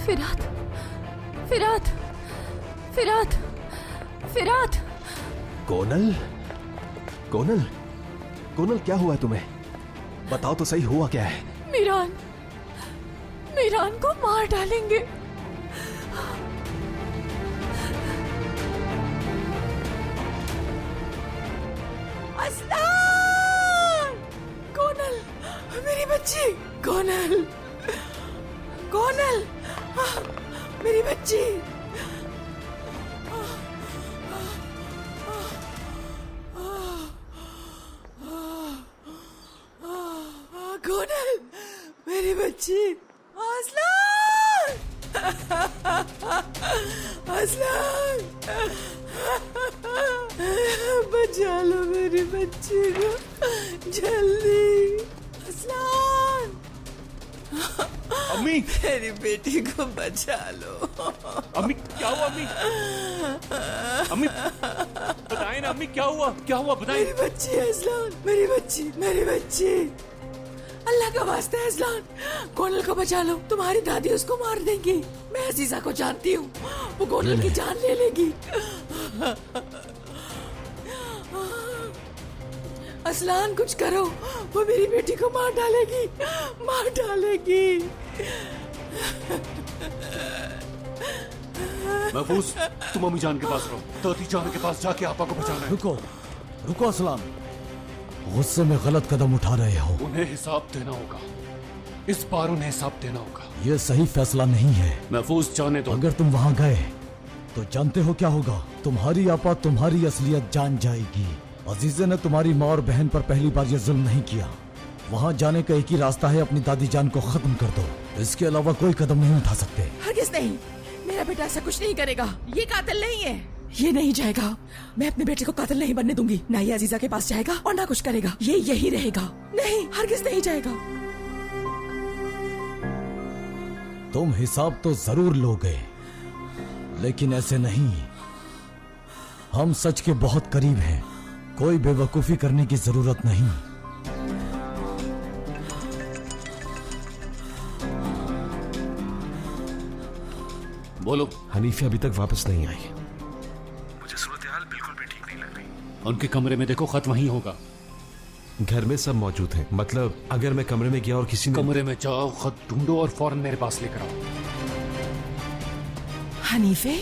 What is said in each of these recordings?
फिरात, फिरात, फिरात, फिरात। कोनल, कोनल, कोनल क्या हुआ तुम्हें? बताओ तो सही, हुआ क्या है? मीरान, मीरान को मार डालेंगे। अस्लान! कोनल, मेरी बच्ची, कोनल, कोनल, मेरी बच्ची। कोनल, मेरी बच्ची। अस्लान! अस्लान! बचा लो मेरी बच्ची को जल्दी। अस्लान! अम्मी, मेरी बेटी को बचा लो। अम्मी क्या हुआ? अम्मी, अम्मी बताएं ना, अम्मी क्या हुआ? क्या हुआ बताएं। मेरी बच्ची है अस्लान, मेरी बच्ची, मेरी बच्ची। अल्लाह का वास्ता है अस्लान, कोनल को बचा लो। तुम्हारी दादी उसको मार देंगी। मैं अजीजा को जानती हूँ, वो कोनल की जान ले लेगी। अस्लान कुछ करो, वो मेरी बेटी को मार डालेगी, मार डालेगी। महफूज, तुम अम्मी जान के पास रहो। दादी जान के पास जाके आपा को बचाना है। रुको, रुको अस्लान, गुस्से में गलत कदम उठा रहे हो। उन्हें हिसाब देना होगा, इस बार उन्हें हिसाब देना होगा। ये सही फैसला नहीं है। महफूज जाने दो। अगर तुम वहाँ गए तो जानते हो क्या होगा? तुम्हारी आपा तुम्हारी असलियत जान जाएगी। अजीजे ने तुम्हारी माँ और बहन पर पहली बार ये जुल्म नहीं किया। वहाँ जाने का एक ही रास्ता है, अपनी दादी जान को खत्म कर दो। इसके अलावा कोई कदम नहीं उठा सकते। हरगिज़ नहीं, मेरा बेटा ऐसा कुछ नहीं करेगा। ये कातिल नहीं है, ये नहीं जाएगा। मैं अपने बेटे को कातिल नहीं बनने दूंगी। ना ही अजीजा के पास जाएगा और ना कुछ करेगा। ये यही रहेगा। नहीं, हरगिज़ नहीं जाएगा। तुम हिसाब तो जरूर लोगे, लेकिन ऐसे नहीं। हम सच के बहुत करीब हैं। कोई बेवकूफी करने की जरूरत नहीं। बोलो। हनीफे अभी तक वापस नहीं आई। मुझे सूरत हाल बिल्कुल भी ठीक नहीं लग रही। उनके कमरे में देखो, खत वहीं होगा। घर में सब मौजूद हैं। मतलब अगर मैं कमरे में गया और किसी ने... कमरे में जाओ, खत ढूंढो और फौरन मेरे पास लेकर आओ। हनीफे,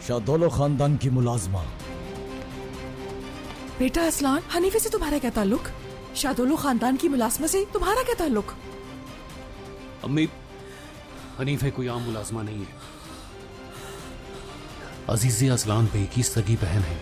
शादोलो खानदान की मुलाजमा। बेटा अस्लान, हनीफे से तुम्हारा क्या ताल्लुक? शादोलो खानदान की मुलाजमा से तुम्हारा क्या ताल्लुक? अम्मी, हनीफे कोई आम मुलाजमा नहीं है। अजीज़े असलान पे की सगी बहन है।